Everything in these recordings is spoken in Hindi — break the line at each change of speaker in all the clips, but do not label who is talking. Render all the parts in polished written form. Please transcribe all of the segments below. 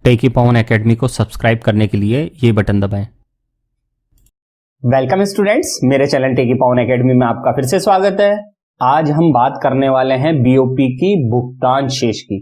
टेकी पवन एकेडमी को सब्सक्राइब करने के लिए ये बटन दबाएं।
वेलकम स्टूडेंट्स, मेरे चैनल टेकी पवन एकेडमी में आपका फिर से स्वागत है। आज हम बात करने वाले हैं बीओपी की भुगतान शेष की।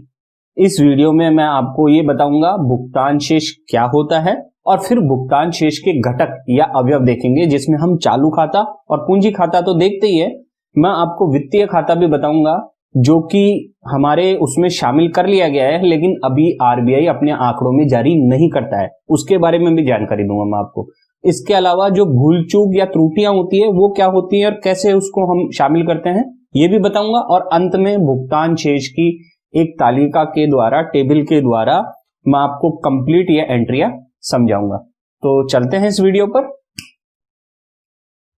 इस वीडियो में मैं आपको ये बताऊंगा भुगतान शेष क्या होता है और फिर भुगतान शेष के घटक या अवयव देखेंगे, जिसमें हम चालू खाता और पूंजी खाता तो देखते ही है। मैं आपको वित्तीय खाता भी बताऊंगा जो कि हमारे उसमें शामिल कर लिया गया है, लेकिन अभी आरबीआई अपने आंकड़ों में जारी नहीं करता है, उसके बारे में भी जानकारी दूंगा मैं आपको। इसके अलावा जो भूल चूक या त्रुटियां होती है वो क्या होती है और कैसे उसको हम शामिल करते हैं ये भी बताऊंगा। और अंत में भुगतान शेष की एक तालिका के द्वारा, टेबल के द्वारा मैं आपको कंप्लीट ये एंट्रियां समझाऊंगा। तो चलते हैं इस वीडियो पर।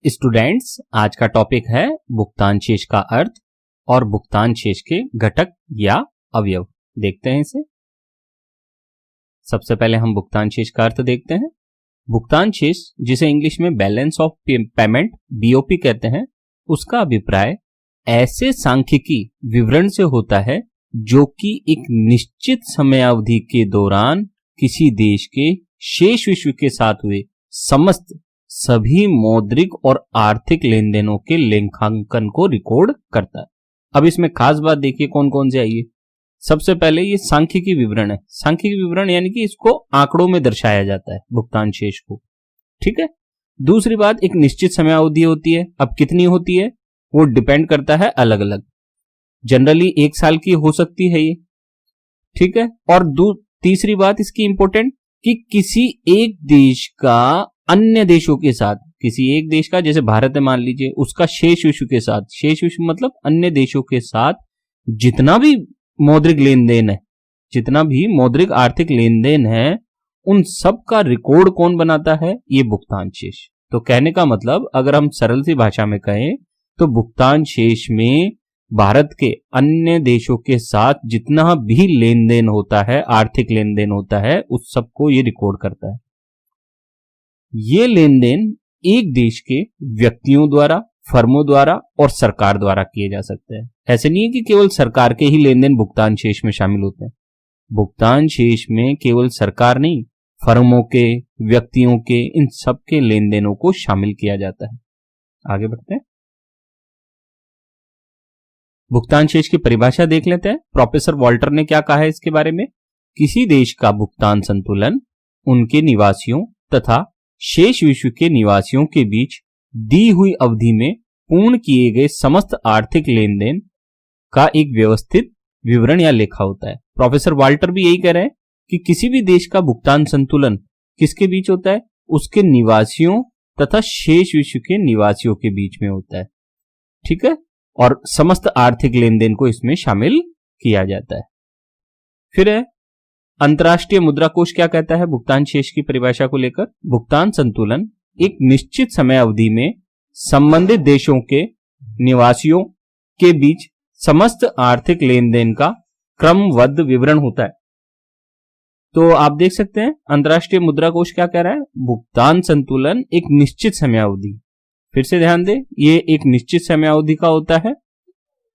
स्टूडेंट्स, आज का टॉपिक है भुगतान शेष का अर्थ और भुगतान शेष के घटक या अवयव। देखते हैं इसे। सबसे पहले हम भुगतान शेष का अर्थ देखते हैं। भुगतान शेष, जिसे इंग्लिश में बैलेंस ऑफ पेमेंट बीओपी कहते हैं, उसका अभिप्राय ऐसे सांख्यिकी विवरण से होता है जो कि एक निश्चित समयावधि के दौरान किसी देश के शेष विश्व के साथ हुए समस्त सभी मौद्रिक और आर्थिक लेन देनों के लेखांकन को रिकॉर्ड करता है। अब इसमें खास बात देखिए कौन कौन से आइए। सबसे पहले ये सांख्यिकी विवरण है। सांख्यिकी विवरण यानी कि इसको आंकड़ों में दर्शाया जाता है भुगतान शेष को, ठीक है। दूसरी बात, एक निश्चित समयावधि होती है। अब कितनी होती है वो डिपेंड करता है अलग अलग, जनरली 1 साल की हो सकती है ये, ठीक है। और तीसरी बात इसकी इंपॉर्टेंट कि किसी एक देश का अन्य देशों के साथ, किसी एक देश का जैसे भारत है मान लीजिए, उसका शेष विश्व के साथ, शेष विश्व मतलब अन्य देशों के साथ जितना भी मौद्रिक लेन देन है, जितना भी मौद्रिक आर्थिक लेन देन है, उन सब का रिकॉर्ड कौन बनाता है? ये भुगतान शेष। तो कहने का मतलब अगर हम सरल सी भाषा में कहें तो भुगतान शेष में भारत के अन्य देशों के साथ जितना भी लेन देन होता है, आर्थिक लेन देन होता है, उस सबको ये रिकॉर्ड करता है। ये लेन देन एक देश के व्यक्तियों द्वारा, फर्मों द्वारा और सरकार द्वारा किए जा सकते हैं। ऐसे नहीं है कि केवल सरकार के ही लेन देन भुगतान शेष में शामिल होते हैं। भुगतान शेष में केवल सरकार नहीं, फर्मों के, व्यक्तियों के, इन सब के लेन देनों को शामिल किया जाता है। आगे बढ़ते हैं। भुगतान शेष की परिभाषा देख लेते हैं। प्रोफेसर वॉल्टर ने क्या कहा है इसके बारे में? किसी देश का भुगतान संतुलन उनके निवासियों तथा शेष विश्व के निवासियों के बीच दी हुई अवधि में पूर्ण किए गए समस्त आर्थिक लेन देन का एक व्यवस्थित विवरण या लेखा होता है। प्रोफेसर वाल्टर भी यही कह रहे हैं कि किसी भी देश का भुगतान संतुलन किसके बीच होता है? उसके निवासियों तथा शेष विश्व के निवासियों के बीच में होता है, ठीक है। और समस्त आर्थिक लेन देन को इसमें शामिल किया जाता है। फिर है अंतर्राष्ट्रीय मुद्रा कोष क्या कहता है भुगतान शेष की परिभाषा को लेकर? भुगतान संतुलन एक निश्चित समय अवधि में संबंधित देशों के निवासियों के बीच समस्त आर्थिक लेन देन का क्रमबद्ध विवरण होता है। तो आप देख सकते हैं अंतर्राष्ट्रीय मुद्रा कोष क्या कह रहा है? भुगतान संतुलन एक निश्चित समय अवधि, फिर से ध्यान दें, ये एक निश्चित समय अवधि का होता है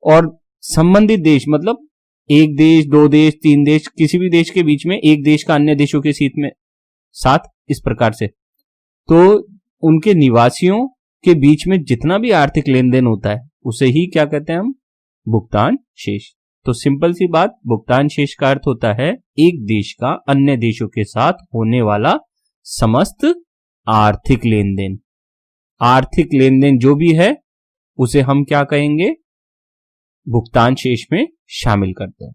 और संबंधित देश मतलब एक देश, 2 देश, 3 देश, किसी भी देश के बीच में एक देश का अन्य देशों के साथ इस प्रकार से, तो उनके निवासियों के बीच में जितना भी आर्थिक लेन देन होता है उसे ही क्या कहते हैं हम? भुगतान शेष। तो सिंपल सी बात, भुगतान शेष का अर्थ होता है एक देश का अन्य देशों के साथ होने वाला समस्त आर्थिक लेन देन। आर्थिक लेन देन जो भी है उसे हम क्या कहेंगे? भुगतान शेष में शामिल करते हैं।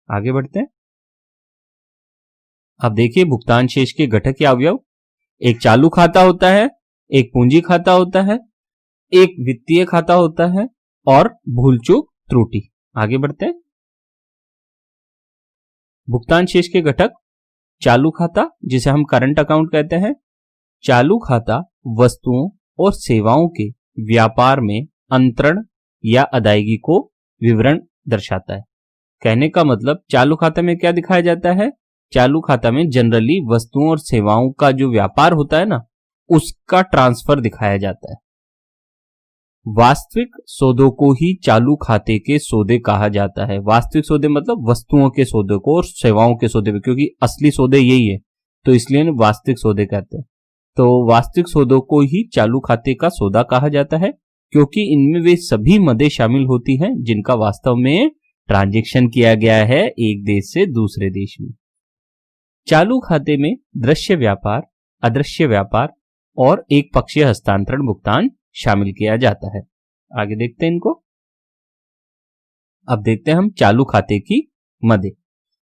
आगे बढ़ते हैं। अब देखिए भुगतान शेष के घटक या अवयव। एक चालू खाता होता है, एक पूंजी खाता होता है, एक वित्तीय खाता होता है और भूल चूक त्रुटि। आगे बढ़ते हैं। भुगतान शेष के घटक। चालू खाता, जिसे हम करंट अकाउंट कहते हैं। चालू खाता वस्तुओं और सेवाओं के व्यापार में अंतरण या अदायगी को विवरण दर्शाता है। कहने का मतलब चालू खाता में क्या दिखाया जाता है? चालू खाता में जनरली वस्तुओं और सेवाओं का जो व्यापार होता है ना, उसका ट्रांसफर दिखाया जाता है। वास्तविक सौदों को ही चालू खाते के सौदे कहा जाता है। वास्तविक सौदे मतलब वस्तुओं के सौदे को और सेवाओं के सौदे को, क्योंकि असली सौदे यही है तो इसलिए इन्हें वास्तविक सौदे कहते हैं। तो वास्तविक सौदों को ही चालू खाते का सौदा कहा जाता है, क्योंकि इनमें वे सभी मदें शामिल होती हैं जिनका वास्तव में ट्रांजैक्शन किया गया है एक देश से दूसरे देश में। चालू खाते में दृश्य व्यापार, अदृश्य व्यापार और एक पक्षीय हस्तांतरण भुगतान शामिल किया जाता है। आगे देखते हैं इनको। अब देखते हैं हम चालू खाते की मदें।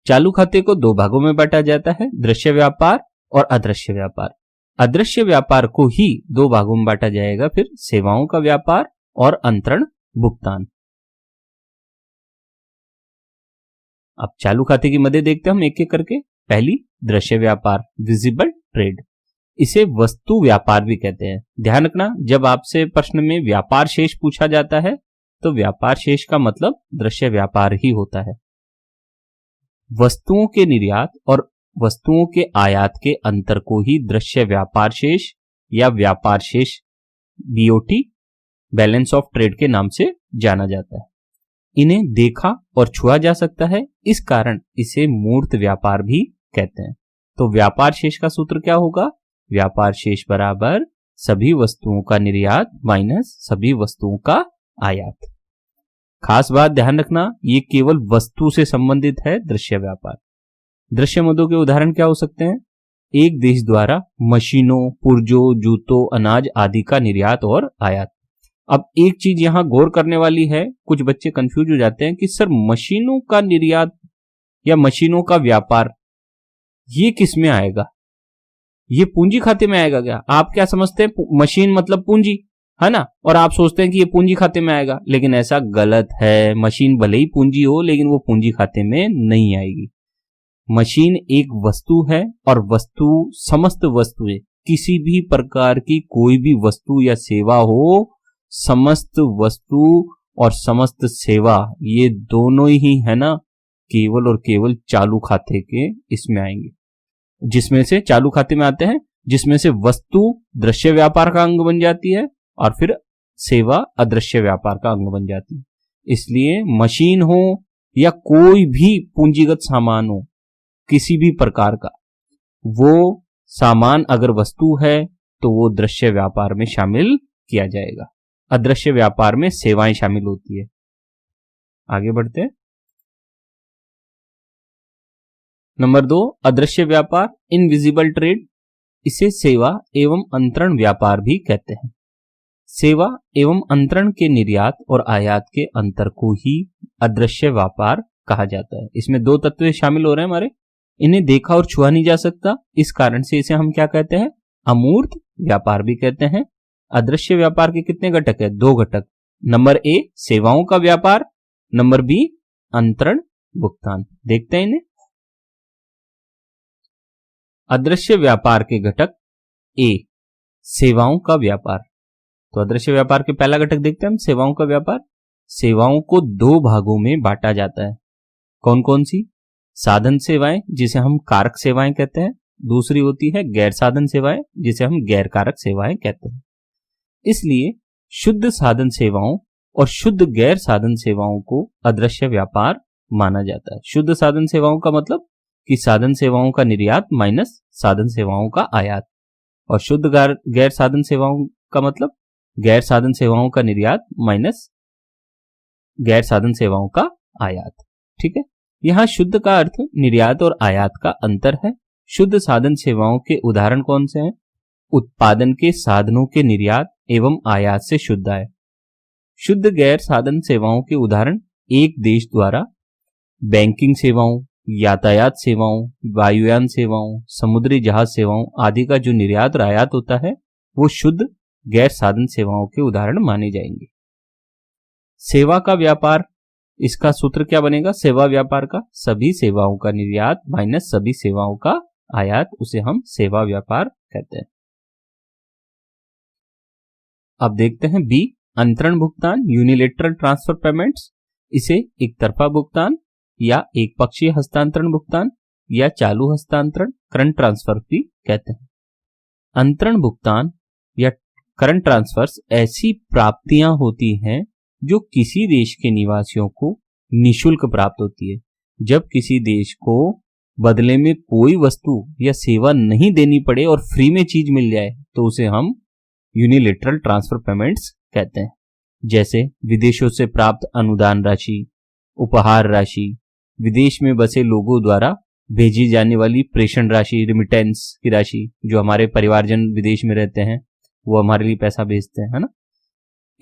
चालू खाते को दो भागों में बांटा जाता है, दृश्य व्यापार और अदृश्य व्यापार। अदृश्य व्यापार को ही दो भागों में बांटा जाएगा, फिर सेवाओं का व्यापार और अंतरण भुगतान। अब चालू खाते की मदें देखते हैं हम एक एक करके। पहली, दृश्य व्यापार, विजिबल ट्रेड। इसे वस्तु व्यापार भी कहते हैं। ध्यान रखना, जब आपसे प्रश्न में व्यापार शेष पूछा जाता है तो व्यापार शेष का मतलब दृश्य व्यापार ही होता है। वस्तुओं के निर्यात और वस्तुओं के आयात के अंतर को ही दृश्य व्यापार शेष या व्यापार शेष बीओटी, बैलेंस ऑफ ट्रेड के नाम से जाना जाता है। इन्हें देखा और छुआ जा सकता है, इस कारण इसे मूर्त व्यापार भी कहते हैं। तो व्यापार शेष का सूत्र क्या होगा? व्यापार शेष बराबर सभी वस्तुओं का निर्यात माइनस सभी वस्तुओं का आयात। खास बात ध्यान रखना, ये केवल वस्तु से संबंधित है दृश्य व्यापार। दृश्य मदों के उदाहरण क्या हो सकते हैं? एक देश द्वारा मशीनों, पुर्जों, जूतों, अनाज आदि का निर्यात और आयात। अब एक चीज यहां गौर करने वाली है, कुछ बच्चे कंफ्यूज हो जाते हैं कि सर मशीनों का निर्यात या मशीनों का व्यापार ये किस में आएगा? ये पूंजी खाते में आएगा क्या? आप क्या समझते हैं? मशीन मतलब पूंजी है ना, और आप सोचते हैं कि ये पूंजी खाते में आएगा, लेकिन ऐसा गलत है। मशीन भले ही पूंजी हो लेकिन वो पूंजी खाते में नहीं आएगी। मशीन एक वस्तु है और वस्तु समस्त वस्तुएं, किसी भी प्रकार की कोई भी वस्तु या सेवा हो, समस्त वस्तु और समस्त सेवा ये दोनों ही है ना केवल और केवल चालू खाते के इसमें आएंगे, जिसमें से चालू खाते में आते हैं, जिसमें से वस्तु दृश्य व्यापार का अंग बन जाती है और फिर सेवा अदृश्य व्यापार का अंग बन जाती है। इसलिए मशीन हो या कोई भी पूंजीगत सामान हो किसी भी प्रकार का, वो सामान अगर वस्तु है तो वो दृश्य व्यापार में शामिल किया जाएगा। अदृश्य व्यापार में सेवाएं शामिल होती है। आगे बढ़ते हैं। नंबर 2, अदृश्य व्यापार, इनविजिबल ट्रेड। इसे सेवा एवं अंतरण व्यापार भी कहते हैं। सेवा एवं अंतरण के निर्यात और आयात के अंतर को ही अदृश्य व्यापार कहा जाता है। इसमें दो तत्व शामिल हो रहे हैं हमारे, इन्हें देखा और छुआ नहीं जा सकता, इस कारण से इसे हम क्या कहते हैं? अमूर्त व्यापार भी कहते हैं। अदृश्य व्यापार के कितने घटक है? 2 घटक। नंबर ए सेवाओं का व्यापार, नंबर बी अंतरण भुगतान। देखते हैं इन्हें। अदृश्य व्यापार के घटक ए सेवाओं का व्यापार। तो अदृश्य व्यापार के पहला घटक देखते हैं हम, सेवाओं का व्यापार। सेवाओं को 2 भागों में बांटा जाता है। कौन कौन सी? साधन सेवाएं जिसे हम कारक सेवाएं कहते हैं, दूसरी होती है गैर साधन सेवाएं जिसे हम गैर कारक सेवाएं कहते हैं। इसलिए शुद्ध साधन सेवाओं और शुद्ध गैर साधन सेवाओं को अदृश्य व्यापार माना जाता है। शुद्ध साधन सेवाओं का मतलब कि साधन सेवाओं का निर्यात माइनस साधन सेवाओं का आयात, और शुद्ध गैर साधन सेवाओं का मतलब गैर साधन सेवाओं का निर्यात माइनस गैर साधन सेवाओं का आयात। ठीक है, यहां शुद्ध का अर्थ निर्यात और आयात का अंतर है। शुद्ध साधन सेवाओं के उदाहरण कौन से हैं? उत्पादन के साधनों के निर्यात एवं आयात से शुद्ध आय। शुद्ध गैर साधन सेवाओं के उदाहरण एक देश द्वारा बैंकिंग सेवाओं, यातायात सेवाओं, वायुयान सेवाओं, समुद्री जहाज सेवाओं आदि का जो निर्यात और आयात होता है वो शुद्ध गैर साधन सेवाओं के उदाहरण माने जाएंगे। सेवा का व्यापार, इसका सूत्र क्या बनेगा? सेवा व्यापार का सभी सेवाओं का निर्यात माइनस सभी सेवाओं का आयात, उसे हम सेवा व्यापार कहते हैं। अब देखते हैं बी अंतरण भुगतान, यूनिलेटरल ट्रांसफर पेमेंट्स। इसे एक तरफा भुगतान या एक पक्षीय हस्तांतरण भुगतान या चालू हस्तांतरण करंट ट्रांसफर भी कहते हैं। अंतरण भुगतान या करंट ट्रांसफर्स ऐसी प्राप्तियां होती हैं जो किसी देश के निवासियों को निशुल्क प्राप्त होती है। जब किसी देश को बदले में कोई वस्तु या सेवा नहीं देनी पड़े और फ्री में चीज मिल जाए तो उसे हम यूनिलेटरल ट्रांसफर पेमेंट्स कहते हैं। जैसे विदेशों से प्राप्त अनुदान राशि, उपहार राशि, विदेश में बसे लोगों द्वारा भेजी जाने वाली प्रेषण राशि, रिमिटेंस की राशि, जो हमारे परिवारजन विदेश में रहते हैं वो हमारे लिए पैसा भेजते हैं, है ना,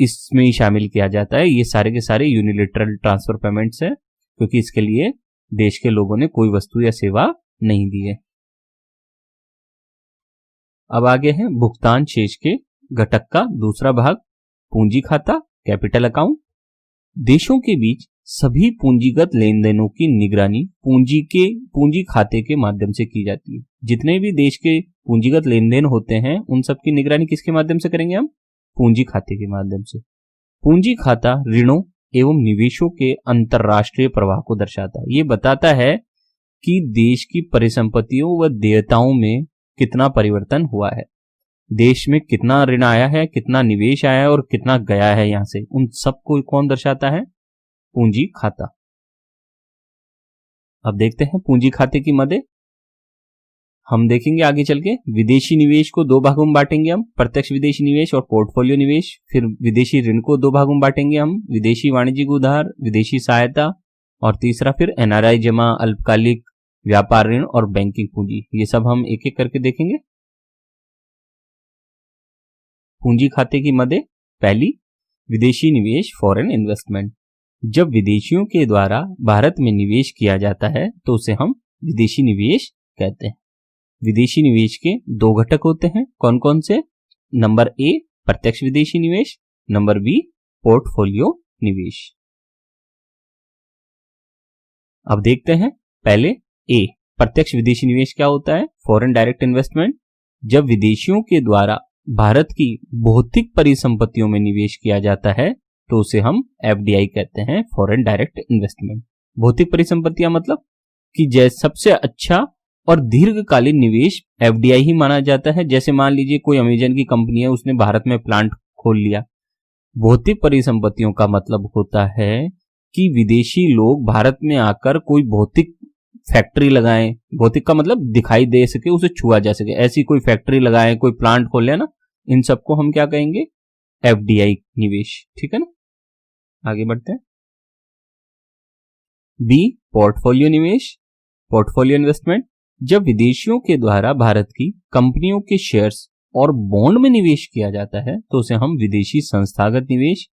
इसमें ही शामिल किया जाता है। ये सारे के सारे यूनिलेटरल ट्रांसफर पेमेंट्स है, क्योंकि इसके लिए देश के लोगों ने कोई वस्तु या सेवा नहीं दी है। अब आगे है भुगतान शेष के घटक का दूसरा भाग, पूंजी खाता, कैपिटल अकाउंट। देशों के बीच सभी पूंजीगत लेन देनों की निगरानी पूंजी खाते के माध्यम से की जाती है। जितने भी देश के पूंजीगत लेन देन होते हैं उन सब की निगरानी किसके माध्यम से करेंगे हम? पूंजी खाते के माध्यम से। पूंजी खाता ऋणों एवं निवेशों के अंतरराष्ट्रीय प्रवाह को दर्शाता है। ये बताता है कि देश की परिसंपत्तियों व देयताओं में कितना परिवर्तन हुआ है, देश में कितना ऋण आया है, कितना निवेश आया है और कितना गया है यहां से, उन सबको कौन दर्शाता है? पूंजी खाता। अब देखते हैं पूंजी खाते की मदद। हम देखेंगे आगे चल के विदेशी निवेश को दो भागों में बांटेंगे हम, प्रत्यक्ष विदेशी निवेश और पोर्टफोलियो निवेश। फिर विदेशी ऋण को दो भागों में बांटेंगे हम, विदेशी वाणिज्यिक उधार, विदेशी सहायता, और तीसरा फिर एनआरआई जमा, अल्पकालिक व्यापार ऋण और बैंकिंग पूंजी। ये सब हम एक एक करके देखेंगे। पूंजी खाते की मदद। पहली, विदेशी निवेश, फॉरेन इन्वेस्टमेंट। जब विदेशियों के द्वारा भारत में निवेश किया जाता है तो उसे हम विदेशी निवेश कहते हैं। विदेशी निवेश के दो घटक होते हैं, कौन कौन से? नंबर ए, प्रत्यक्ष विदेशी निवेश, नंबर बी, पोर्टफोलियो निवेश। अब देखते हैं पहले ए, प्रत्यक्ष विदेशी निवेश क्या होता है? Foreign direct investment. जब विदेशियों के द्वारा भारत की भौतिक परिसंपत्तियों में निवेश किया जाता है तो उसे हम एफडीआई कहते हैं, फॉरेन डायरेक्ट इन्वेस्टमेंट। भौतिक परिसंपत्तियां मतलब कि जैसे सबसे अच्छा और दीर्घकालीन निवेश एफडीआई ही माना जाता है। जैसे मान लीजिए कोई अमेजन की कंपनी है, उसने भारत में प्लांट खोल लिया। भौतिक परिसंपत्तियों का मतलब होता है कि विदेशी लोग भारत में आकर कोई भौतिक फैक्ट्री लगाएं, भौतिक का मतलब दिखाई दे सके, उसे छुआ जा सके, ऐसी कोई फैक्ट्री लगाएं, कोई प्लांट खोले ना, इन सबको हम क्या कहेंगे? एफडीआई निवेश। ठीक है ना, आगे बढ़ते हैं। बी, पोर्टफोलियो निवेश, पोर्टफोलियो इन्वेस्टमेंट। जब विदेशियों के द्वारा भारत की कंपनियों के शेयर्स और बॉन्ड में निवेश किया जाता है तो उसे हम विदेशी संस्थागत निवेश,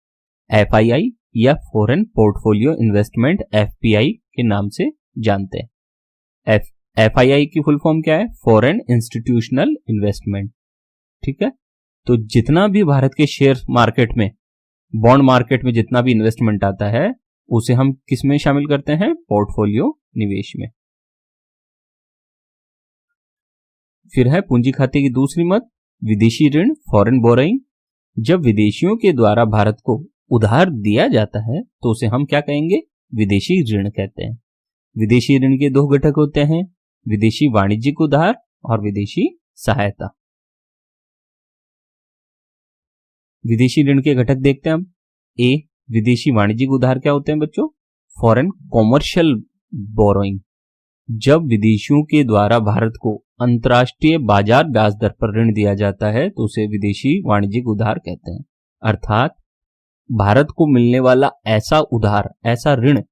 एफआईआई या फॉरेन पोर्टफोलियो इन्वेस्टमेंट, एफपीआई के नाम से जानते हैं। एफआईआई की फुल फॉर्म क्या है? Foreign institutional investment. ठीक है, तो जितना भी भारत के शेयर मार्केट में, बॉन्ड मार्केट में जितना भी इन्वेस्टमेंट आता है उसे हम किस में शामिल करते हैं? पोर्टफोलियो निवेश में। फिर है पूंजी खाते की दूसरी मद, विदेशी ऋण, फॉरेन बोरोइंग। जब विदेशियों के द्वारा भारत को उधार दिया जाता है तो उसे हम क्या कहेंगे? विदेशी ऋण कहते हैं। विदेशी ऋण के दो घटक होते हैं, विदेशी वाणिज्यिक उधार और विदेशी सहायता। विदेशी ऋण के घटक देखते हैं हम। ए, विदेशी वाणिज्यिक उधार क्या होते हैं बच्चों? Foreign commercial borrowing. जब विदेशियों के द्वारा भारत को अंतर्राष्ट्रीय बाजार ब्याज दर पर ऋण दिया जाता है तो उसे विदेशी वाणिज्यिक उधार कहते हैं। अर्थात भारत को मिलने वाला ऐसा उधार, ऐसा ऋण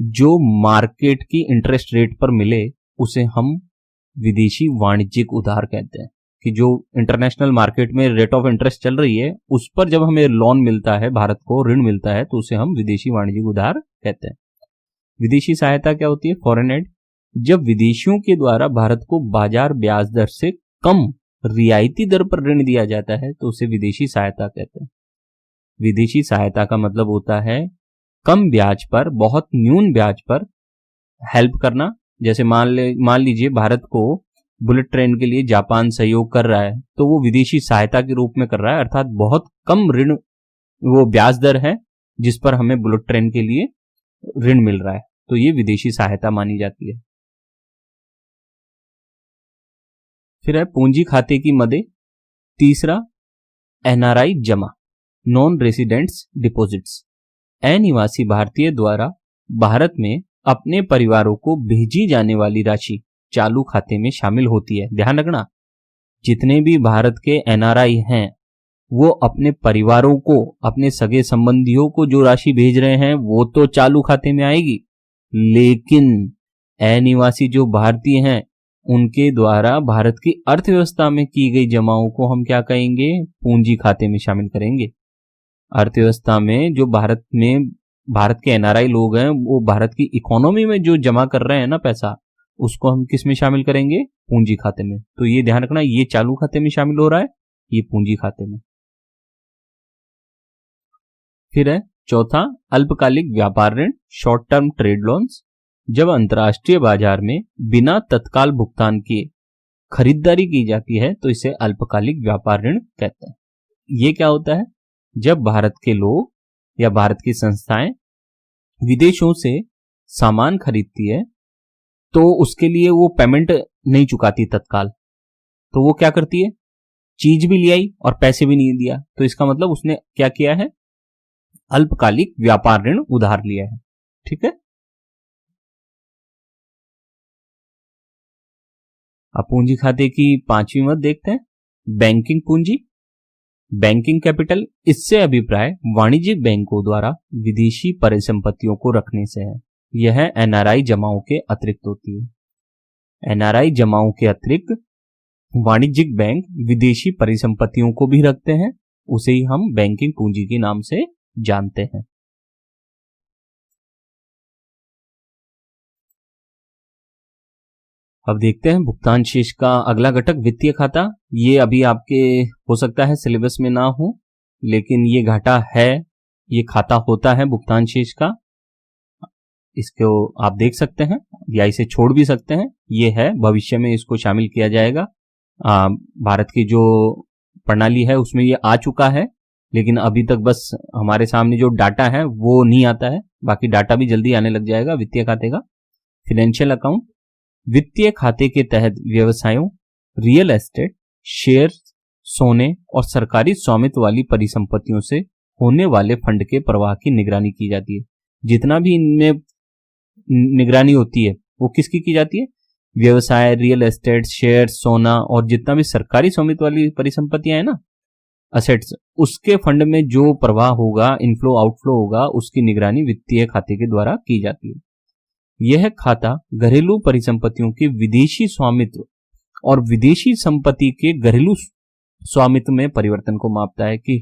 जो मार्केट की इंटरेस्ट रेट पर मिले उसे हम विदेशी वाणिज्यिक उधार कहते हैं। कि जो इंटरनेशनल मार्केट में रेट ऑफ इंटरेस्ट चल रही है उस पर जब हमें लोन मिलता है, भारत को ऋण मिलता है, तो उसे हम विदेशी वाणिज्यिक उधार कहते हैं। विदेशी सहायता क्या होती है? Foreign add. जब विदेशियों के द्वारा भारत को बाजार ब्याज दर से कम रियायती दर पर ऋण दिया जाता है तो उसे विदेशी सहायता कहते हैं। विदेशी सहायता का मतलब होता है कम ब्याज पर, बहुत न्यून ब्याज पर हेल्प करना। जैसे मान लीजिए भारत को बुलेट ट्रेन के लिए जापान सहयोग कर रहा है तो वो विदेशी सहायता के रूप में कर रहा है, अर्थात बहुत कम ऋण, वो ब्याज दर है जिस पर हमें बुलेट ट्रेन के लिए ऋण मिल रहा है, तो ये विदेशी सहायता मानी जाती है। फिर है पूंजी खाते की मदद। तीसरा, एनआरआई जमा, नॉन रेसिडेंट्स डिपॉजिट्स, अनिवासी भारतीय द्वारा भारत में अपने परिवारों को भेजी जाने वाली राशि चालू खाते में शामिल होती है। ध्यान रखना, जितने भी भारत के एनआरआई हैं वो अपने परिवारों को, अपने सगे संबंधियों को जो राशि भेज रहे हैं वो तो चालू खाते में आएगी, लेकिन अनिवासी जो भारतीय हैं उनके द्वारा भारत की अर्थव्यवस्था में की गई जमाओं को हम क्या कहेंगे? पूंजी खाते में शामिल करेंगे। अर्थव्यवस्था में जो भारत के एनआरआई लोग हैं वो भारत की इकोनॉमी में जो जमा कर रहे हैं ना पैसा, उसको हम किस में शामिल करेंगे? पूंजी खाते में। तो ये ध्यान रखना, ये चालू खाते में शामिल हो रहा है, ये पूंजी खाते में। फिर है चौथा, अल्पकालिक व्यापार ऋण, शॉर्ट टर्म ट्रेड लोन्स। जब अंतर्राष्ट्रीय बाजार में बिना तत्काल भुगतान किए खरीदारी की जाती है तो इसे अल्पकालिक व्यापार ऋण कहते हैं। ये क्या होता है? जब भारत के लोग या भारत की संस्थाएं विदेशों से सामान खरीदती है तो उसके लिए वो पेमेंट नहीं चुकाती तत्काल, तो वो क्या करती है? चीज भी ले आई और पैसे भी नहीं दिया, तो इसका मतलब उसने क्या किया है? अल्पकालिक व्यापार ऋण उधार लिया है। ठीक है। अब पूंजी खाते की पांचवी मत देखते हैं, बैंकिंग पूंजी, बैंकिंग कैपिटल। इससे अभिप्राय वाणिज्यिक बैंकों द्वारा विदेशी परिसंपत्तियों को रखने से है। यह एनआरआई जमाओं के अतिरिक्त होती है। एनआरआई जमाओं के अतिरिक्त वाणिज्यिक बैंक विदेशी परिसंपत्तियों को भी रखते हैं, उसे ही हम बैंकिंग पूंजी के नाम से जानते हैं। अब देखते हैं भुगतान शेष का अगला घटक, वित्तीय खाता। ये अभी आपके हो सकता है सिलेबस में ना हो, लेकिन ये घाटा है, ये खाता होता है भुगतान शेष का। इसको आप देख सकते हैं या इसे छोड़ भी सकते हैं। ये है, भविष्य में इसको शामिल किया जाएगा। भारत की जो प्रणाली है उसमें ये आ चुका है, लेकिन अभी तक बस हमारे सामने जो डाटा है वो नहीं आता है, बाकी डाटा भी जल्दी आने लग जाएगा वित्तीय खाते का। फाइनेंशियल अकाउंट, वित्तीय खाते के तहत व्यवसायों, रियल एस्टेट, शेयर, सोने और सरकारी स्वामित्व वाली परिसंपत्तियों से होने वाले फंड के प्रवाह की निगरानी की जाती है। जितना भी इनमें निगरानी होती है वो किसकी की जाती है? व्यवसाय, रियल एस्टेट, शेयर, सोना और जितना भी सरकारी स्वामित्व वाली परिसंपत्तियां हैं ना, असेट्स, उसके फंड में जो प्रवाह होगा, इनफ्लो आउटफ्लो होगा, उसकी निगरानी वित्तीय खाते के द्वारा की जाती है। यह खाता घरेलू परिसंपत्तियों के विदेशी स्वामित्व और विदेशी संपत्ति के घरेलू स्वामित्व में परिवर्तन को मापता है कि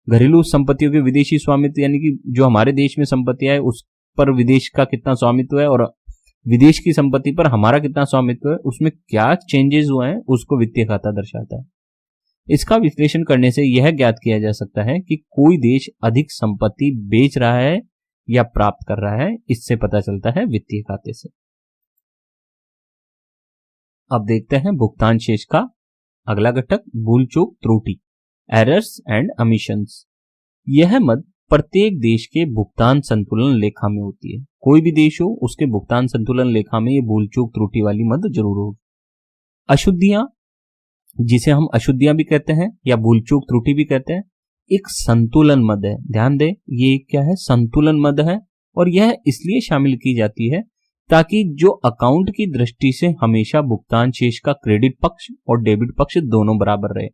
घरेलू संपत्तियों के विदेशी स्वामित्व यानी कि जो हमारे देश में संपत्तियां है उस पर विदेश का कितना स्वामित्व है और विदेश की संपत्ति पर हमारा कितना स्वामित्व है, उसमें क्या चेंजेस हुए हैं, उसको वित्तीय खाता दर्शाता है। इसका विश्लेषण करने से यह ज्ञात किया जा सकता है कि कोई देश अधिक संपत्ति बेच रहा है या प्राप्त कर रहा है, इससे पता चलता है वित्तीय खाते से। अब देखते हैं भुगतान शेष का अगला घटक, भूल चूक त्रुटि, एरर्स एंड ओमिशंस। यह मद प्रत्येक देश के भुगतान संतुलन लेखा में होती है। कोई भी देश हो उसके भुगतान संतुलन लेखा में ये भूल चूक त्रुटि वाली मद जरूर होगी। अशुद्धियां, जिसे हम अशुद्धियां भी कहते हैं या भूल चूक त्रुटि भी कहते हैं, एक संतुलन मद है। ध्यान दें, ये क्या है? संतुलन मद है। और यह इसलिए शामिल की जाती है ताकि जो अकाउंट की दृष्टि से हमेशा भुगतान शेष का क्रेडिट पक्ष और डेबिट पक्ष दोनों बराबर रहे।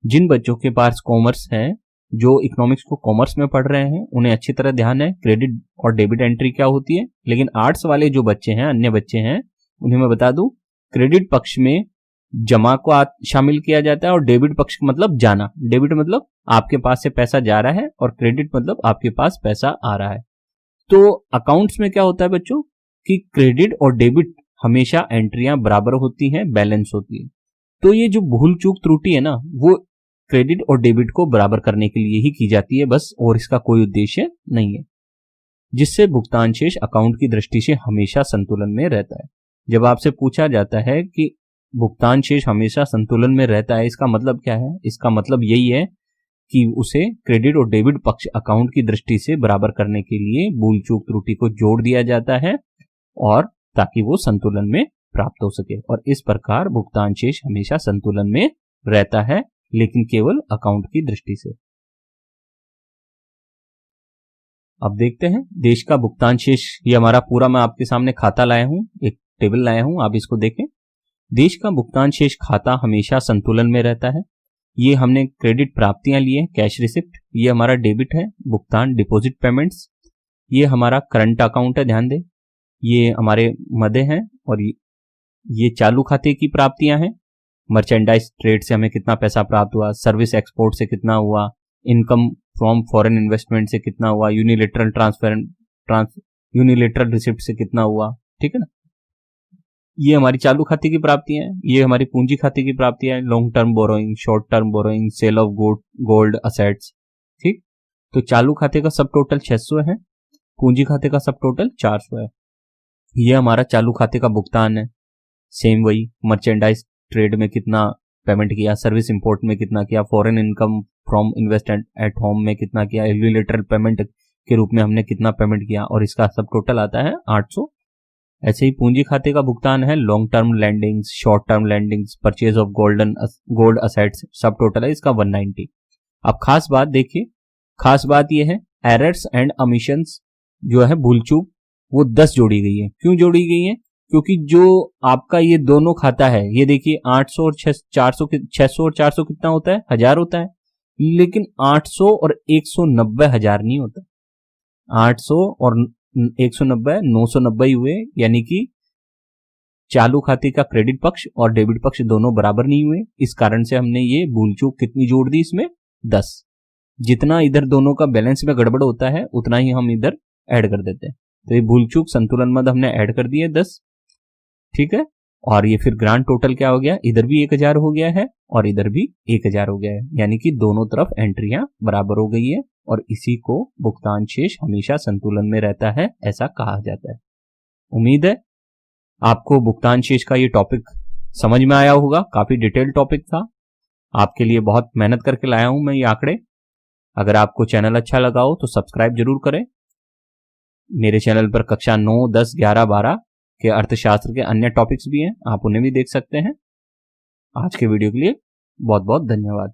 जिन बच्चों के पास कॉमर्स है, जो इकोनॉमिक्स को कॉमर्स में पढ़ रहे हैं, उन्हें अच्छी तरह ध्यान है क्रेडिट और डेबिट एंट्री क्या होती है। लेकिन आर्ट्स वाले जो बच्चे हैं, अन्य बच्चे हैं, उन्हें मैं बता दूं, क्रेडिट पक्ष में जमा को शामिल किया जाता है और डेबिट पक्ष मतलब जाना। डेबिट मतलब आपके पास से पैसा जा रहा है और क्रेडिट मतलब आपके पास पैसा आ रहा है। तो अकाउंट्स में क्या होता है बच्चों कि क्रेडिट और डेबिट हमेशा एंट्रियां बराबर होती हैं, बैलेंस होती है। तो ये जो भूल चूक त्रुटि है ना, वो क्रेडिट और डेबिट को बराबर करने के लिए ही की जाती है बस, और इसका कोई उद्देश्य नहीं है, जिससे भुगतान शेष अकाउंट की दृष्टि से हमेशा संतुलन में रहता है। जब आपसे पूछा जाता है कि भुगतान शेष हमेशा संतुलन में रहता है, इसका मतलब क्या है? इसका मतलब यही है कि उसे क्रेडिट और डेबिट पक्ष अकाउंट की दृष्टि से बराबर करने के लिए भूल चूक त्रुटि को जोड़ दिया जाता है, और ताकि वो संतुलन में प्राप्त हो सके, और इस प्रकार भुगतान शेष हमेशा संतुलन में रहता है। लेकिन केवल अकाउंट की दृष्टि से। अब देखते हैं देश का भुगतान शेष। ये हमारा पूरा मैं आपके सामने खाता लाया हूं, एक टेबल लाया हूं, आप इसको देखें। देश का भुगतान शेष खाता हमेशा संतुलन में रहता है। ये हमने क्रेडिट प्राप्तियां ली है, कैश रिसिप्ट, ये हमारा डेबिट है, भुगतान डिपॉजिट पेमेंट्स, ये हमारा करंट अकाउंट है, ध्यान दें, ये हमारे मदे हैं, और ये चालू खाते की प्राप्तियां हैं। मर्चेंडाइज ट्रेड से हमें कितना पैसा प्राप्त हुआ, सर्विस एक्सपोर्ट से कितना हुआ, इनकम फ्रॉम फॉरेन इन्वेस्टमेंट से कितना हुआ, यूनिलेटरल रिसिप्ट से कितना हुआ, ठीक है ना। ये हमारी चालू खाते की प्राप्तियां हैं, ये हमारी पूंजी खाते की प्राप्तियां हैं, long term borrowing, short term borrowing, sale of gold assets, ठीक। तो चालू खाते का सब टोटल 600 है, पूंजी खाते का सब टोटल 400 है। ये हमारा चालू खाते का भुगतान है, सेम वही, मर्चेंडाइज ट्रेड में कितना पेमेंट किया, सर्विस इंपोर्ट में कितना किया, foreign income from investment at home में कितना किया, यूनिलेटरल पेमेंट के रूप में हमने कितना पेमेंट किया, और इसका सब टोटल आता है 800। ऐसे ही पूंजी खाते का भुगतान है, long term landings, short term landings, purchase of gold assets, सब टोटल है इसका 190। अब खास बात देखिए, खास बात यह है एरर्स एंड ओमिशंस जो है भूल चूक, वो 10 जोड़ी गई है। क्यों जोड़ी गई है? क्योंकि जो आपका ये दोनों खाता है, ये देखिए 800 और 400, 600 और 400 कितना होता है, 1000 होता है, लेकिन 800 और 190 1000 नहीं होता। 800 और 190 990 ही हुए, यानी कि चालू खाते का क्रेडिट पक्ष और डेबिट पक्ष दोनों बराबर नहीं हुए। इस कारण से हमने ये भूल चूक कितनी जोड़ दी इसमें, 10। जितना इधर दोनों का बैलेंस में गड़बड़ होता है उतना ही हम इधर ऐड कर देते हैं। तो ये भूल चूक संतुलन मद हमने ऐड कर दिए 10, ठीक है। और ये फिर ग्रांड टोटल क्या हो गया, इधर भी 1000 हो गया है और इधर भी 1000 हो गया है, यानी कि दोनों तरफ एंट्रियां बराबर हो गई है, और इसी को भुगतान शेष हमेशा संतुलन में रहता है ऐसा कहा जाता है। उम्मीद है आपको भुगतान शेष का ये टॉपिक समझ में आया होगा, काफी डिटेल टॉपिक था, आपके लिए बहुत मेहनत करके लाया हूं मैं ये आंकड़े। अगर आपको चैनल अच्छा लगा हो तो सब्सक्राइब जरूर करें। मेरे चैनल पर कक्षा 9, 10, 11, 12 के अर्थशास्त्र के अन्य टॉपिक्स भी हैं, आप उन्हें भी देख सकते हैं। आज के वीडियो के लिए बहुत बहुत धन्यवाद।